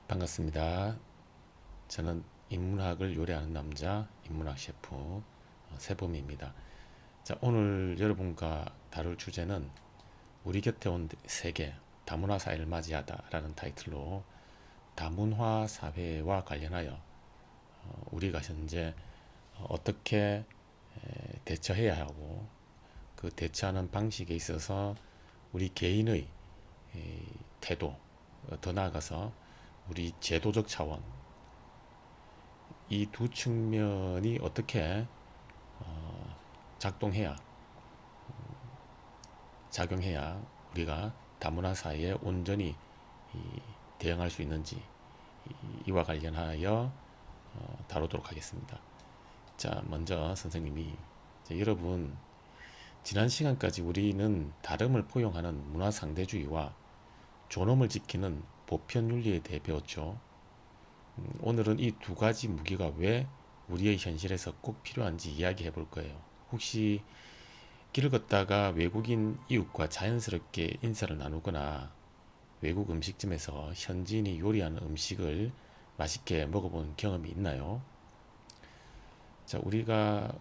반갑습니다. 저는 인문학을 요리하는 남자, 인문학 셰프 세범입니다. 자, 오늘 여러분과 다룰 주제는 우리 곁에 온 세계, 다문화 사회를 맞이하다라는 타이틀로 다문화 사회와 관련하여 우리가 현재 어떻게 대처해야 하고 그 대처하는 방식에 있어서 우리 개인의 태도, 더 나아가서 우리 제도적 차원, 이 두 측면이 어떻게 작동해야, 작용해야 우리가 다문화 사회에 온전히 대응할 수 있는지 이와 관련하여 다루도록 하겠습니다. 자, 먼저 선생님이 여러분, 지난 시간까지 우리는 다름을 포용하는 문화 상대주의와 존엄을 지키는 보편윤리에 대해 배웠죠. 오늘은 이 두 가지 무기가 왜 우리의 현실에서 꼭 필요한지 이야기해 볼 거예요. 혹시 길을 걷다가 외국인 이웃과 자연스럽게 인사를 나누거나 외국 음식점에서 현지인이 요리하는 음식을 맛있게 먹어본 경험이 있나요? 자, 우리가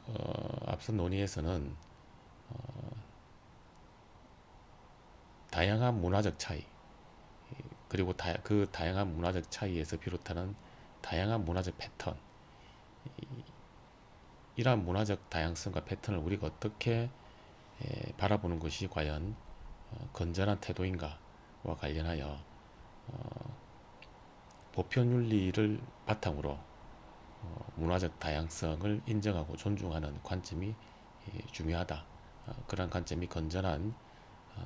앞선 논의에서는 다양한 문화적 차이, 그리고 그 다양한 문화적 차이에서 비롯하는 다양한 문화적 패턴, 이러한 문화적 다양성과 패턴을 우리가 어떻게 바라보는 것이 과연 건전한 태도인가와 관련하여 보편윤리를 바탕으로 문화적 다양성을 인정하고 존중하는 관점이 중요하다. 그런 관점이 건전한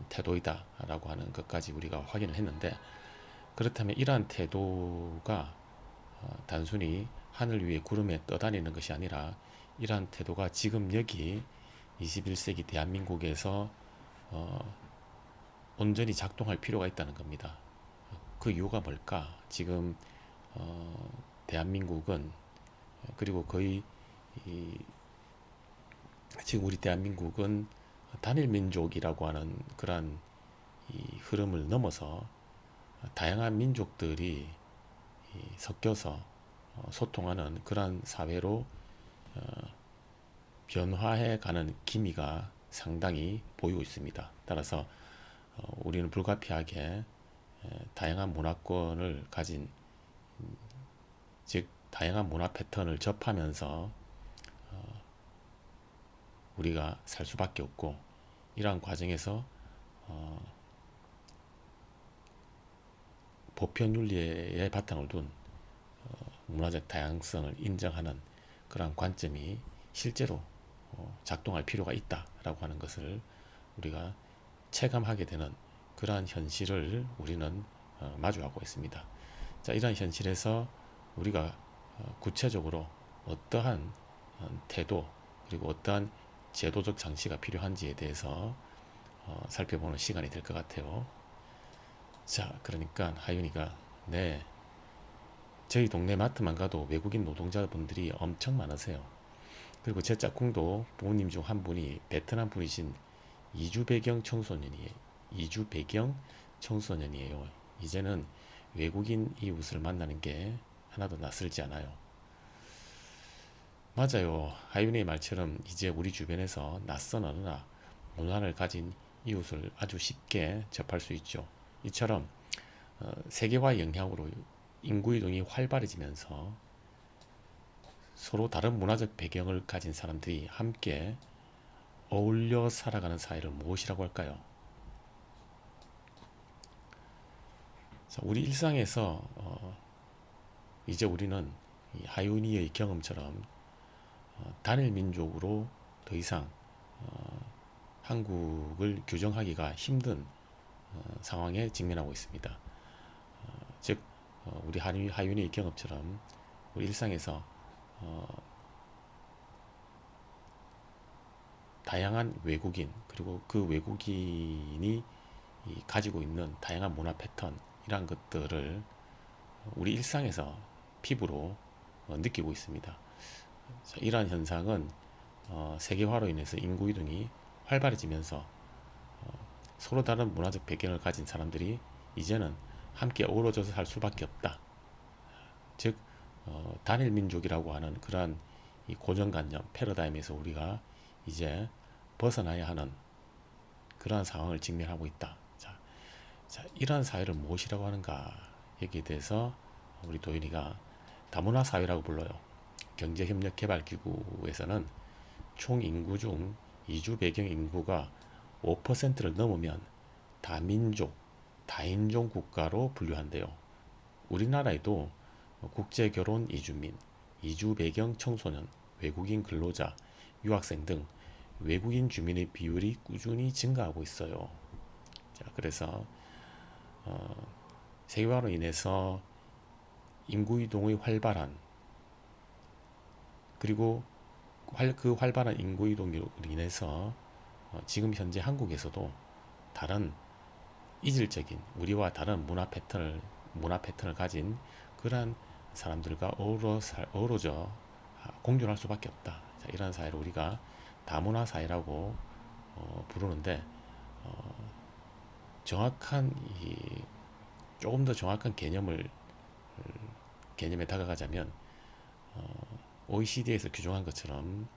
태도이다 라고 하는 것까지 우리가 확인을 했는데, 그렇다면 이러한 태도가 단순히 하늘 위에 구름에 떠다니는 것이 아니라 이러한 태도가 지금 여기 21세기 대한민국에서 온전히 작동할 필요가 있다는 겁니다. 그 이유가 뭘까? 지금 대한민국은, 그리고 거의 지금 우리 대한민국은 단일 민족이라고 하는 그러한 흐름을 넘어서 다양한 민족들이 섞여서 소통하는 그러한 사회로 변화해 가는 기미가 상당히 보이고 있습니다. 따라서 우리는 불가피하게 다양한 문화권을 가진, 즉 다양한 문화 패턴을 접하면서 우리가 살 수밖에 없고, 이러한 과정에서 보편윤리의 바탕을 둔 문화적 다양성을 인정하는 그러한 관점이 실제로 작동할 필요가 있다라고 하는 것을 우리가 체감하게 되는 그러한 현실을 우리는 마주하고 있습니다. 자, 이러한 현실에서 우리가 구체적으로 어떠한 태도, 그리고 어떠한 제도적 장치가 필요한지에 대해서 살펴보는 시간이 될 것 같아요. 자, 그러니까 하윤이가, 네, 저희 동네 마트만 가도 외국인 노동자분들이 엄청 많으세요. 그리고 제 짝꿍도 부모님 중 한 분이 베트남 분이신 이주 배경 청소년이에요. 이주 배경 청소년이에요. 이제는 외국인 이웃을 만나는 게 하나도 낯설지 않아요. 맞아요. 하윤의 말처럼 이제 우리 주변에서 낯선 언어나 문화를 가진 이웃을 아주 쉽게 접할 수 있죠. 이처럼 세계화 영향으로 인구이동이 활발해지면서 서로 다른 문화적 배경을 가진 사람들이 함께 어울려 살아가는 사회를 무엇이라고 할까요? 자, 우리 일상에서 이제 우리는 이 하윤이의 경험처럼 단일 민족으로 더 이상 한국을 규정하기가 힘든 상황에 직면하고 있습니다. 즉 우리 하윤이의 경험처럼 우리 일상에서 다양한 외국인, 그리고 그 외국인이 가지고 있는 다양한 문화 패턴, 이러한 것들을 우리 일상에서 피부로 느끼고 있습니다. 자, 이러한 현상은 세계화로 인해서 인구 이동이 활발해지면서 서로 다른 문화적 배경을 가진 사람들이 이제는 함께 어우러져서 살 수밖에 없다. 즉 단일 민족이라고 하는 그러한 이 고정관념, 패러다임에서 우리가 이제 벗어나야 하는 그러한 상황을 직면하고 있다. 이러한 사회를 무엇이라고 하는가 여기에 대해서 우리 도윤이가 다문화 사회라고 불러요. 경제협력개발기구에서는 총 인구 중 이주 배경 인구가 5%를 넘으면 다민족, 다인종 국가로 분류한대요. 우리나라에도 국제결혼 이주민, 이주 배경 청소년, 외국인 근로자, 유학생 등 외국인 주민의 비율이 꾸준히 증가하고 있어요. 그래서 세계화로 인해서 인구 이동의 활발한, 그리고 그 활발한 인구 이동으로 인해서 지금 현재 한국에서도 다른 이질적인 우리와 다른 문화 패턴을 가진 그러한 사람들과 어우러져 공존할 수밖에 없다. 이런 사회를 우리가 다문화 사회라고 부르는데, 정확한 조금 더 정확한 개념에 다가가자면 OECD에서 규정한 것처럼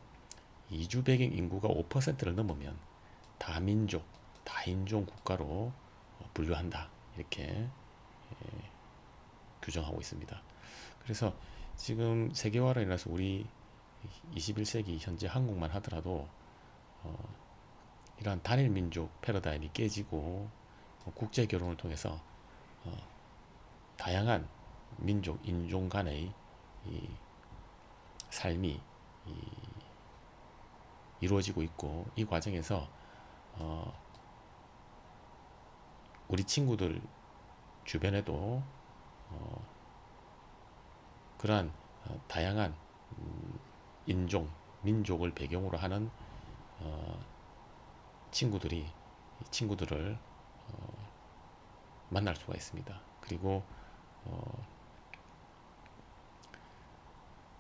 이주 배경 인구가 5%를 넘으면 다민족, 다인종 국가로 분류한다. 이렇게 규정하고 있습니다. 그래서 지금 세계화로 인해서 우리 21세기 현재 한국만 하더라도 이러한 단일 민족 패러다임이 깨지고 국제 결혼을 통해서 다양한 민족, 인종 간의 이 삶이 이루어지고 있고, 이 과정에서 우리 친구들 주변에도 그러한 다양한 인종, 민족을 배경으로 하는 친구들을 만날 수가 있습니다. 그리고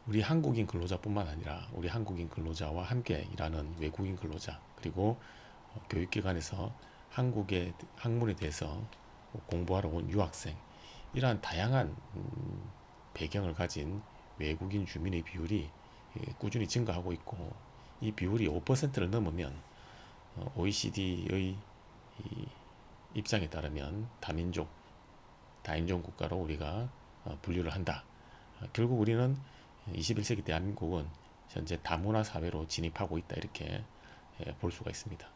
우리 한국인 근로자뿐만 아니라 우리 한국인 근로자와 함께 일하는 외국인 근로자, 그리고 교육기관에서 학문에 대해서 공부하러 온 유학생, 이러한 다양한 배경을 가진 외국인 주민의 비율이 꾸준히 증가하고 있고, 이 비율이 5%를 넘으면 OECD의 입장에 따르면 다민족, 다인종 국가로 우리가 분류를 한다. 결국 우리는 21세기 대한민국은 현재 다문화 사회로 진입하고 있다, 이렇게 볼 수가 있습니다.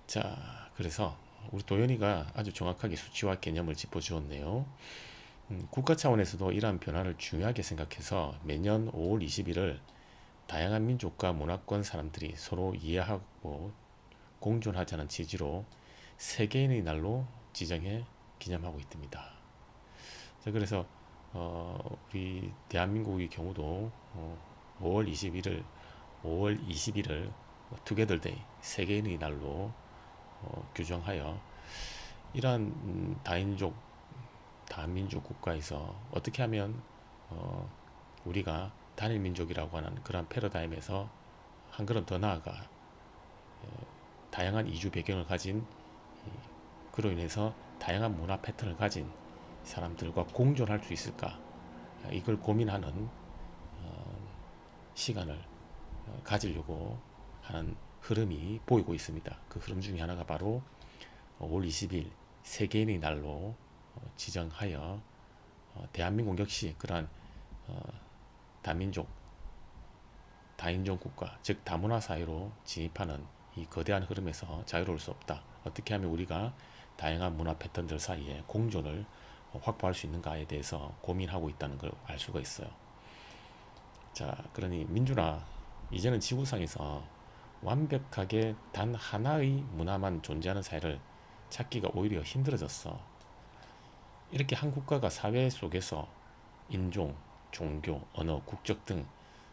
자, 그래서 우리 도연이가 아주 정확하게 수치와 개념을 짚어주었네요. 국가 차원에서도 이러한 변화를 중요하게 생각해서 매년 5월 20일을 다양한 민족과 문화권 사람들이 서로 이해하고 공존하자는 취지로 세계인의 날로 지정해 기념하고 있답니다. 자, 그래서 우리 대한민국의 경우도 5월 20일을 투게더 데이, 세계인의 날로 규정하여 이러한 다민족 국가에서 어떻게 하면 우리가 단일 민족이라고 하는 그런 패러다임에서 한 걸음 더 나아가 다양한 이주 배경을 가진, 그로 인해서 다양한 문화 패턴을 가진 사람들과 공존할 수 있을까, 이걸 고민하는 시간을 가지려고 하는 흐름이 보이고 있습니다. 그 흐름 중에 하나가 바로 5월 20일 세계인의 날로 지정하여 대한민국 역시 그러한 다민족, 다인종 국가, 즉 다문화 사회로 진입하는 이 거대한 흐름에서 자유로울 수 없다. 어떻게 하면 우리가 다양한 문화 패턴들 사이에 공존을 확보할 수 있는가에 대해서 고민하고 있다는 걸 알 수가 있어요. 자, 그러니 민준아, 이제는 지구상에서 완벽하게 단 하나의 문화만 존재하는 사회를 찾기가 오히려 힘들어졌어. 이렇게 한 국가가 사회 속에서 인종, 종교, 언어, 국적 등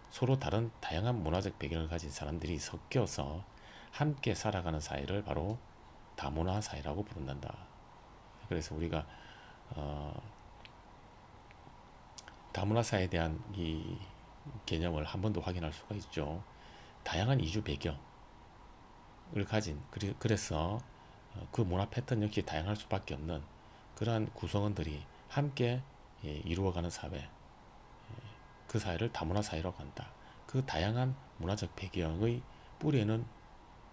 서로 다른 다양한 문화적 배경을 가진 사람들이 섞여서 함께 살아가는 사회를 바로 다문화 사회라고 부른단다. 그래서 우리가 다문화 사회에 대한 이 개념을 한 번 더 확인할 수가 있죠. 다양한 이주 배경을 가진, 그래서 그 문화 패턴 역시 다양할 수밖에 없는 그러한 구성원들이 함께 이루어가는 사회, 그 사회를 다문화 사회라고 한다. 그 다양한 문화적 배경의 뿌리에는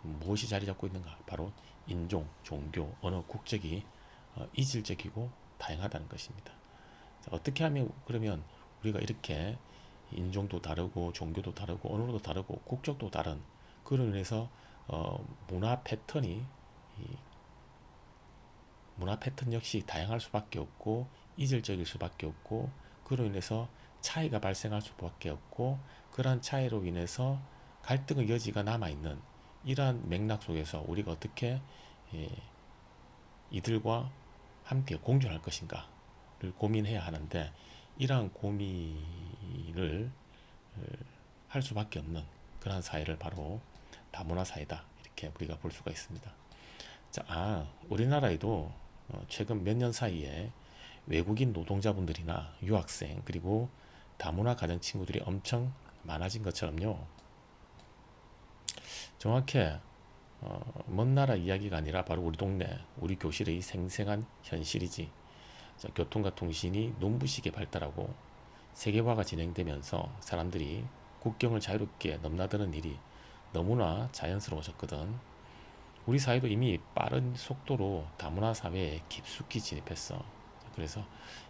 무엇이 자리 잡고 있는가? 바로 인종, 종교, 언어, 국적이 이질적이고 다양하다는 것입니다. 자, 어떻게 하면 그러면 우리가 이렇게 인종도 다르고 종교도 다르고 언어도 다르고 국적도 다른 그로 인해서 문화 패턴이 문화 패턴 역시 다양할 수밖에 없고 이질적일 수밖에 없고 그로 인해서 차이가 발생할 수밖에 없고 그러한 차이로 인해서 갈등의 여지가 남아있는 이러한 맥락 속에서 우리가 어떻게 이들과 함께 공존할 것인가를 고민해야 하는데 이러한 고민을 할 수밖에 없는 그러한 사회를 바로 다문화 사회다 이렇게 우리가 볼 수가 있습니다. 자, 우리나라에도 최근 몇 년 사이에 외국인 노동자분들이나 유학생 그리고 다문화 가정 친구들이 엄청 많아진 것처럼요. 정확히 먼 나라 이야기가 아니라 바로 우리 동네, 우리 교실의 생생한 현실이지. 자, 교통과 통신이 눈부시게 발달하고 세계화가 진행되면서 사람들이 국경을 자유롭게 넘나드는 일이 너무나 자연스러워졌거든. 우리 사회도 이미 빠른 속도로 다문화 사회에 깊숙이 진입했어. 그래서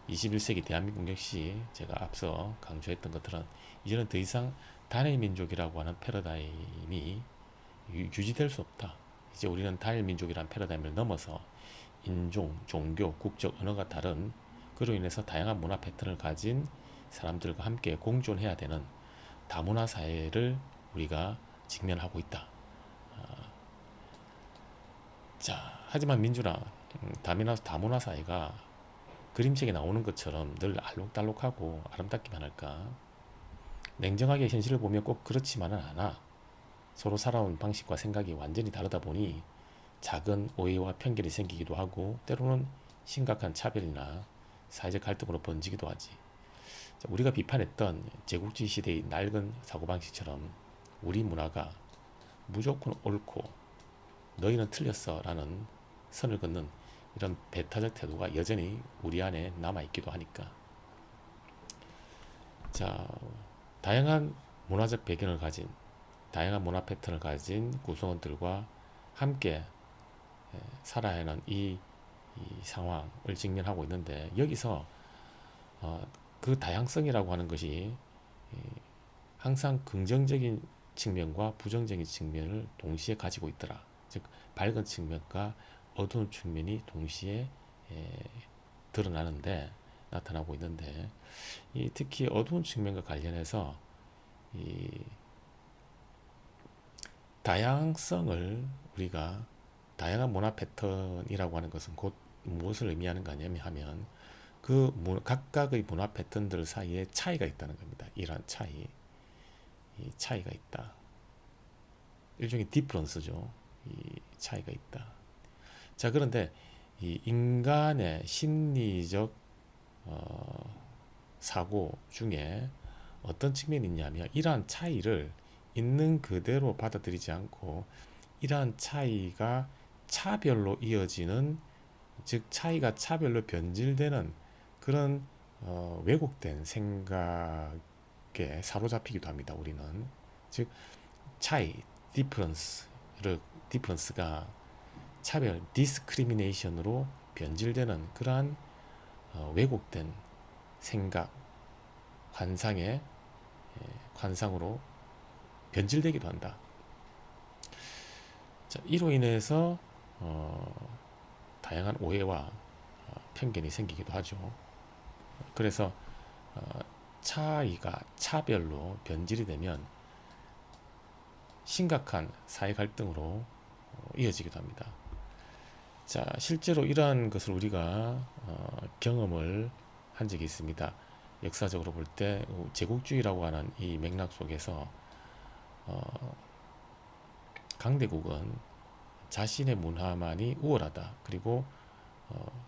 21세기 대한민국 역시 제가 앞서 강조했던 것들은 이제는 더 이상 단일 민족이라고 하는 패러다임이 유지될 수 없다. 이제 우리는 단일 민족이라는 패러다임을 넘어서 인종, 종교, 국적, 언어가 다른 그로 인해서 다양한 문화 패턴을 가진 사람들과 함께 공존해야 되는 다문화 사회를 우리가 직면하고 있다. 자, 하지만 민주나 다문화 사회가 그림책에 나오는 것처럼 늘 알록달록하고 아름답기만 할까? 냉정하게 현실을 보면 꼭 그렇지만은 않아. 서로 살아온 방식과 생각이 완전히 다르다 보니 작은 오해와 편견이 생기기도 하고 때로는 심각한 차별이나 사회적 갈등으로 번지기도 하지. 자, 우리가 비판했던 제국주의 시대의 낡은 사고방식처럼 우리 문화가 무조건 옳고 너희는 틀렸어 라는 선을 긋는 이런 배타적 태도가 여전히 우리 안에 남아있기도 하니까. 자, 다양한 문화적 배경을 가진 다양한 문화 패턴을 가진 구성원들과 함께 살아야 하는 이 상황을 직면하고 있는데 여기서 그 다양성이라고 하는 것이 항상 긍정적인 측면과 부정적인 측면을 동시에 가지고 있더라. 즉 밝은 측면과 어두운 측면이 동시에 드러나는데 나타나고 있는데 특히 어두운 측면과 관련해서 이 다양성을 우리가 다양한 문화 패턴이라고 하는 것은 곧 무엇을 의미하는가 하면 그 각각의 문화 패턴들 사이에 차이가 있다는 겁니다. 이러한 이 차이가 있다. 일종의 디퍼런스죠. 이 차이가 있다. 자, 그런데 이 인간의 심리적 사고 중에 어떤 측면이 있냐면 이러한 차이를 있는 그대로 받아들이지 않고 이러한 차이가 차별로 이어지는 즉 차이가 차별로 변질되는 그런 왜곡된 생각에 사로잡히기도 합니다. 우리는 즉 차이, 디퍼런스가 차별, 디스크리미네이션으로 변질되는 그러한 왜곡된 생각, 관상으로 변질되기도 한다. 자, 이로 인해서 다양한 오해와 편견이 생기기도 하죠. 그래서 차이가 차별로 변질이 되면 심각한 사회 갈등으로 이어지기도 합니다. 자, 실제로 이러한 것을 우리가 경험을 한 적이 있습니다. 역사적으로 볼 때 제국주의라고 하는 이 맥락 속에서 강대국은 자신의 문화만이 우월하다. 그리고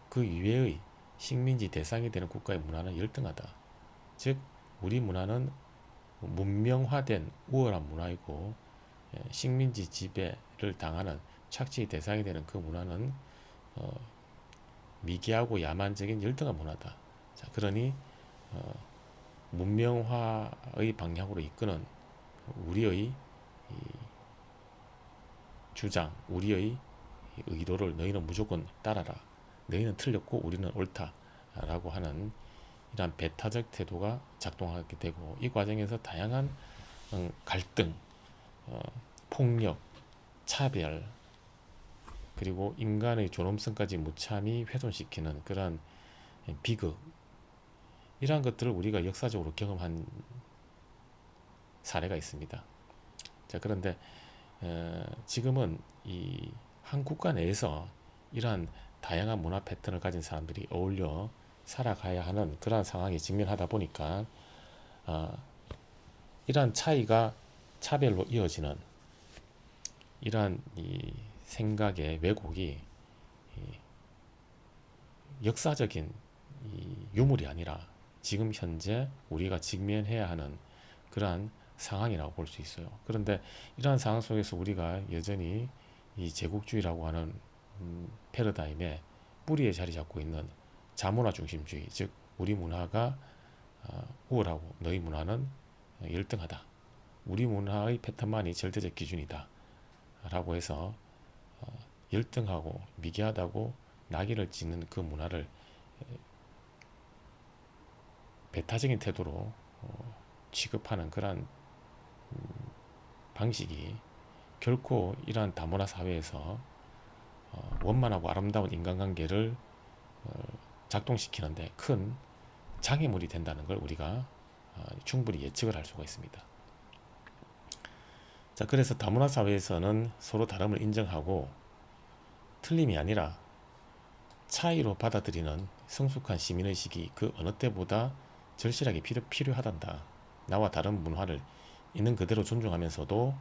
그 이외의 식민지 대상이 되는 국가의 문화는 열등하다. 즉 우리 문화는 문명화된 우월한 문화이고 식민지 지배를 당하는 착취의 대상이 되는 그 문화는 미개하고 야만적인 열등한 문화다. 자, 그러니 문명화의 방향으로 이끄는 우리의 이 주장, 우리의 의도를 너희는 무조건 따라라. 너희는 틀렸고 우리는 옳다라고 하는 이러한 배타적 태도가 작동하게 되고, 이 과정에서 다양한 갈등, 폭력, 차별, 그리고 인간의 존엄성까지 무참히 훼손시키는 그러한 비극, 이러한 것들을 우리가 역사적으로 경험한 사례가 있습니다. 자, 그런데 지금은 이 한 국가 내에서 이러한 다양한 문화 패턴을 가진 사람들이 어울려 살아가야 하는 그러한 상황에 직면하다 보니까 이러한 차이가 차별로 이어지는 이러한 이 생각의 왜곡이 역사적인 이 유물이 아니라 지금 현재 우리가 직면해야 하는 그러한 상황이라고 볼 수 있어요. 그런데 이러한 상황 속에서 우리가 여전히 이 제국주의라고 하는 패러다임에 뿌리에 자리 잡고 있는 자문화 중심주의, 즉 우리 문화가 우월하고 너희 문화는 열등하다, 우리 문화의 패턴만이 절대적 기준이다 라고 해서 열등하고 미개하다고 낙인을 찍는 그 문화를 배타적인 태도로 취급하는 그러한 방식이 결코 이러한 다문화 사회에서 원만하고 아름다운 인간관계를 작동시키는데 큰 장애물이 된다는 걸 우리가 충분히 예측을 할 수가 있습니다. 자, 그래서 다문화 사회에서는 서로 다름을 인정하고 틀림이 아니라 차이로 받아들이는 성숙한 시민의식이 그 어느 때보다 절실하게 필요하단다. 나와 다른 문화를 있는 그대로 존중하면서도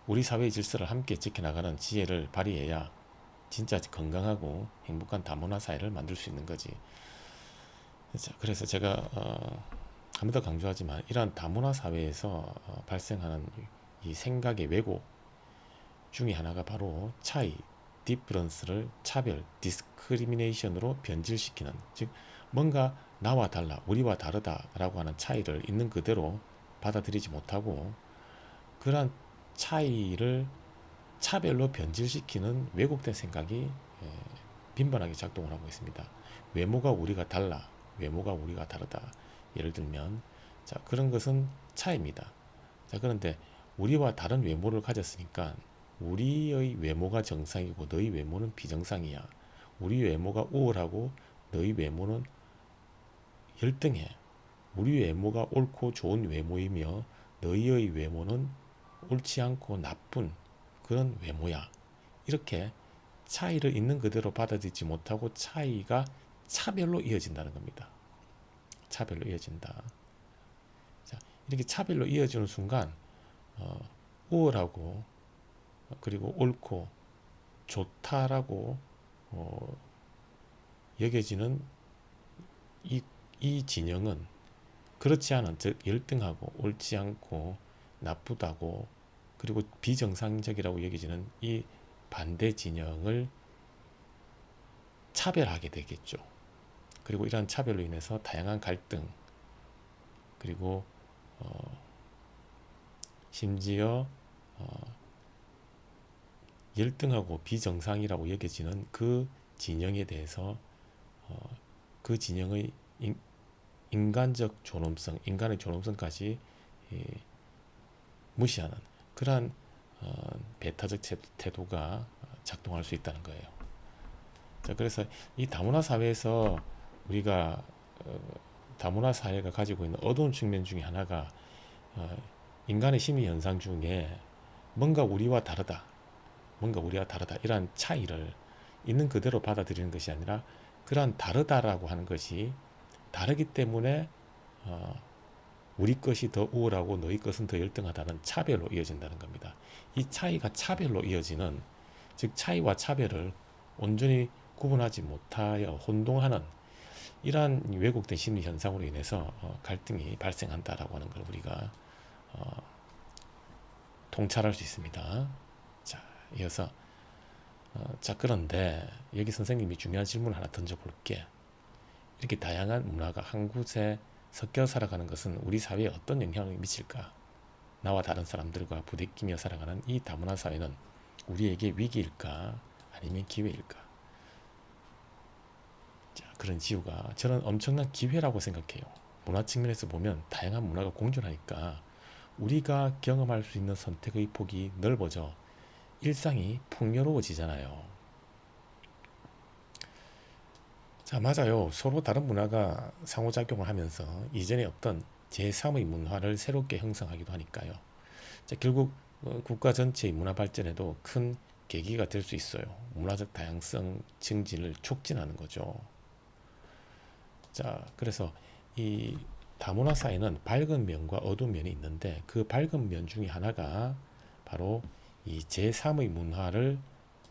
우리 사회의 질서를 함께 지켜나가는 지혜를 발휘해야 진짜 건강하고 행복한 다문화 사회를 만들 수 있는 거지. 그래서 제가 한 번 더 강조하지만 이러한 다문화 사회에서 발생하는 이 생각의 왜곡 중에 하나가 바로 차이, 디퍼런스를 차별, 디스크리미네이션으로 변질시키는, 즉 뭔가 나와 달라, 우리와 다르다라고 하는 차이를 있는 그대로 받아들이지 못하고 그러한 차이를 차별로 변질시키는 왜곡된 생각이 빈번하게 작동을 하고 있습니다. 외모가 우리가 달라, 외모가 우리가 다르다. 예를 들면 자, 그런 것은 차이입니다. 자, 그런데 우리와 다른 외모를 가졌으니까 우리의 외모가 정상이고 너희 외모는 비정상이야. 우리 외모가 우월하고 너희 외모는 열등해. 우리 외모가 옳고 좋은 외모이며 너희의 외모는 옳지 않고 나쁜 그런 외모야. 이렇게 차이를 있는 그대로 받아들이지 못하고 차이가 차별로 이어진다는 겁니다. 차별로 이어진다. 자, 이렇게 차별로 이어지는 순간 우월하고 그리고 옳고 좋다라고 여겨지는 이 진영은 그렇지 않은, 즉 열등하고 옳지 않고 나쁘다고 그리고 비정상적이라고 여겨지는 이 반대 진영을 차별하게 되겠죠. 그리고 이러한 차별로 인해서 다양한 갈등, 그리고 심지어 열등하고 비정상이라고 여겨지는 그 진영에 대해서 그 진영의 인간적 존엄성, 인간의 존엄성까지 무시하는 그러한 배타적 태도가 작동할 수 있다는 거예요. 자, 그래서 이 다문화 사회에서 우리가 다문화 사회가 가지고 있는 어두운 측면 중에 하나가 인간의 심리 현상 중에 뭔가 우리와 다르다, 뭔가 우리와 다르다 이러한 차이를 있는 그대로 받아들이는 것이 아니라 그러한 다르다라고 하는 것이 다르기 때문에 우리 것이 더 우월하고 너희 것은 더 열등하다는 차별로 이어진다는 겁니다. 이 차이가 차별로 이어지는, 즉 차이와 차별을 온전히 구분하지 못하여 혼동하는 이러한 왜곡된 심리 현상으로 인해서 갈등이 발생한다라고 하는 걸 우리가 통찰할 수 있습니다. 자, 이어서 자, 그런데 여기 선생님이 중요한 질문을 하나 던져볼게. 이렇게 다양한 문화가 한 곳에 섞여 살아가는 것은 우리 사회에 어떤 영향을 미칠까? 나와 다른 사람들과 부대끼며 살아가는 이 다문화 사회는 우리에게 위기일까? 아니면 기회일까? 자, 그런 지우가 저는 엄청난 기회라고 생각해요. 문화 측면에서 보면 다양한 문화가 공존하니까 우리가 경험할 수 있는 선택의 폭이 넓어져 일상이 풍요로워지잖아요. 자, 맞아요. 서로 다른 문화가 상호작용을 하면서 이전에 없던 제3의 문화를 새롭게 형성하기도 하니까요. 자, 결국 국가 전체의 문화 발전에도 큰 계기가 될 수 있어요. 문화적 다양성 증진을 촉진하는 거죠. 자, 그래서 이 다문화 사회는 밝은 면과 어두운 면이 있는데 그 밝은 면 중에 하나가 바로 이 제3의 문화를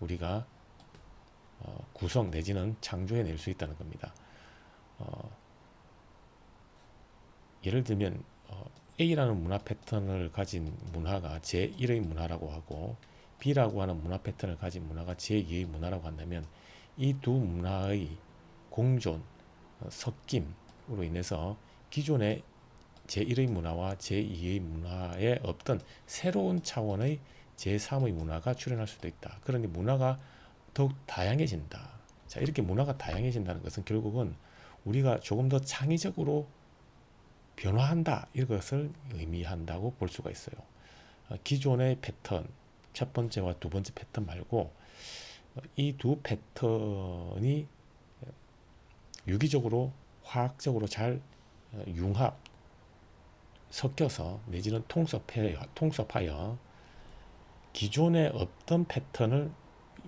우리가 구성 내지는 창조해낼 수 있다는 겁니다. 어, 예를 들면 A라는 문화 패턴을 가진 문화가 제1의 문화라고 하고 B라고 하는 문화 패턴을 가진 문화가 제2의 문화라고 한다면 이 두 문화의 공존, 섞임으로 인해서 기존의 제1의 문화와 제2의 문화에 없던 새로운 차원의 제3의 문화가 출현할 수도 있다. 그러니 문화가 더욱 다양해진다. 자, 이렇게 문화가 다양해진다는 것은 결국은 우리가 조금 더 창의적으로 변화한다. 이것을 의미한다고 볼 수가 있어요. 기존의 패턴, 첫 번째와 두 번째 패턴 말고 이 두 패턴이 유기적으로 화학적으로 잘 융합, 섞여서 내지는 통섭하여 기존에 없던 패턴을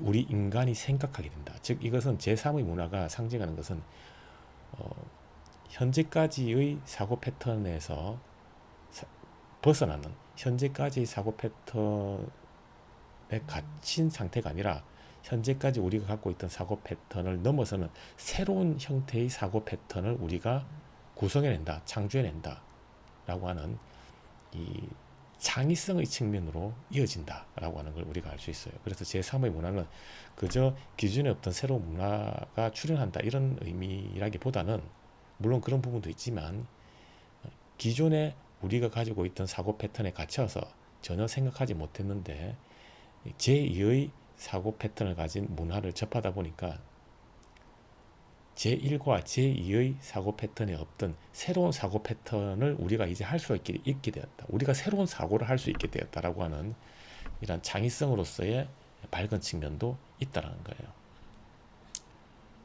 우리 인간이 생각하게 된다. 즉 이것은 제3의 문화가 상징하는 것은 현재까지의 사고 패턴에서 벗어나는 현재까지의 사고 패턴에 갇힌 상태가 아니라 현재까지 우리가 갖고 있던 사고 패턴을 넘어서는 새로운 형태의 사고 패턴을 우리가 구성해낸다, 창조해낸다 라고 하는 이 창의성의 측면으로 이어진다라고 하는 걸 우리가 알 수 있어요. 그래서 제3의 문화는 그저 기존에 없던 새로운 문화가 출현한다 이런 의미라기보다는 물론 그런 부분도 있지만 기존에 우리가 가지고 있던 사고 패턴에 갇혀서 전혀 생각하지 못했는데 제2의 사고 패턴을 가진 문화를 접하다 보니까 제1과 제2의 사고 패턴에 없던 새로운 사고 패턴을 우리가 이제 할 수 있게 되었다. 우리가 새로운 사고를 할 수 있게 되었다라고 하는 이런 창의성으로서의 밝은 측면도 있다라는 거예요.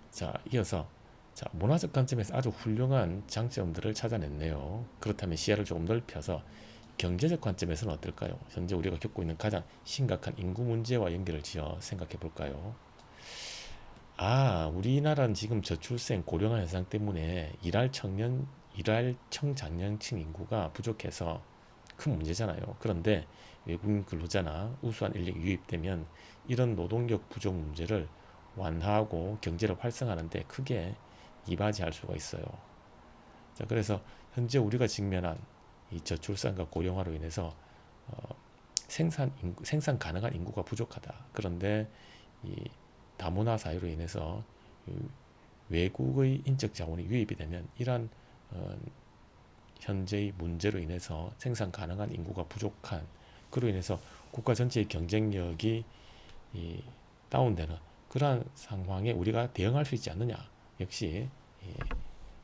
자, 이어서 자, 문화적 관점에서 아주 훌륭한 장점들을 찾아냈네요. 그렇다면 시야를 조금 넓혀서 경제적 관점에서는 어떨까요? 현재 우리가 겪고 있는 가장 심각한 인구 문제와 연결을 지어 생각해 볼까요? 우리나라는 지금 저출생 고령화 현상 때문에 일할 청장년층 인구가 부족해서 큰 문제잖아요. 그런데 외국인 근로자나 우수한 인력이 유입되면 이런 노동력 부족 문제를 완화하고 경제를 활성화하는데 크게 이바지할 수가 있어요. 자, 그래서 현재 우리가 직면한 이 저출산과 고령화로 인해서 생산 가능한 인구가 부족하다. 그런데 이 다문화 사회로 인해서 외국의 인적 자원이 유입이 되면 이러한 현재의 문제로 인해서 생산 가능한 인구가 부족한 그로 인해서 국가 전체의 경쟁력이 다운되는 그러한 상황에 우리가 대응할 수 있지 않느냐 역시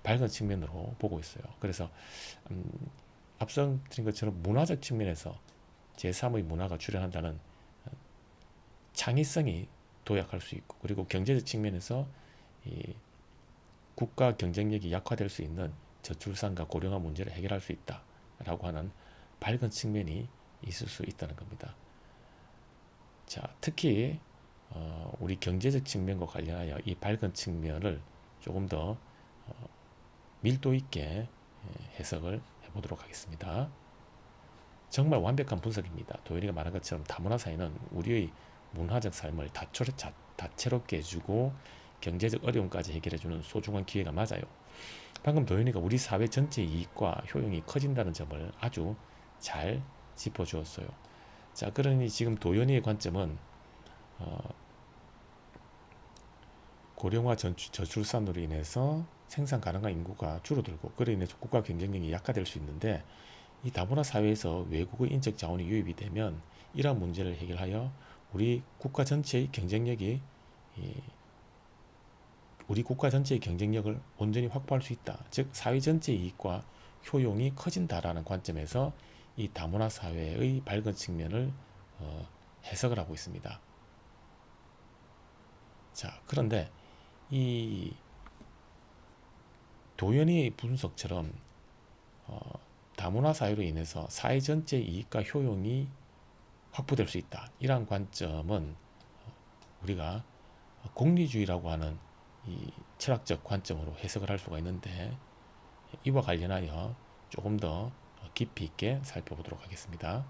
밝은 측면으로 보고 있어요. 그래서 앞서 드린 것처럼 문화적 측면에서 제3의 문화가 출현한다는 창의성이 도약할 수 있고 그리고 경제적 측면에서 이 국가 경쟁력이 약화될 수 있는 저출산과 고령화 문제를 해결할 수 있다라고 하는 밝은 측면이 있을 수 있다는 겁니다. 자, 특히 우리 경제적 측면과 관련하여 이 밝은 측면을 조금 더 밀도 있게 해석을 해보도록 하겠습니다. 정말 완벽한 분석입니다. 도현이가 말한 것처럼 다문화 사회는 우리의 문화적 삶을 다채롭게 해주고 경제적 어려움까지 해결해주는 소중한 기회가 맞아요. 방금 도현이가 우리 사회 전체의 이익과 효용이 커진다는 점을 아주 잘 짚어주었어요. 자, 그러니 지금 도현이의 관점은 고령화 저출산으로 인해서 생산 가능한 인구가 줄어들고 그로 인해서 국가 경쟁력이 약화될 수 있는데, 이 다문화 사회에서 외국의 인적 자원이 유입이 되면 이러한 문제를 해결하여 우리 국가 전체의 경쟁력이 우리 국가 전체의 경쟁력을 온전히 확보할 수 있다. 즉 사회 전체 이익과 효용이 커진다라는 관점에서 이 다문화 사회의 밝은 측면을 해석을 하고 있습니다. 자, 그런데 이 도연이 분석처럼 다문화 사회로 인해서 사회 전체 이익과 효용이 확보될 수 있다. 이러한 관점은 우리가 공리주의라고 하는 이 철학적 관점으로 해석을 할 수가 있는데, 이와 관련하여 조금 더 깊이 있게 살펴보도록 하겠습니다.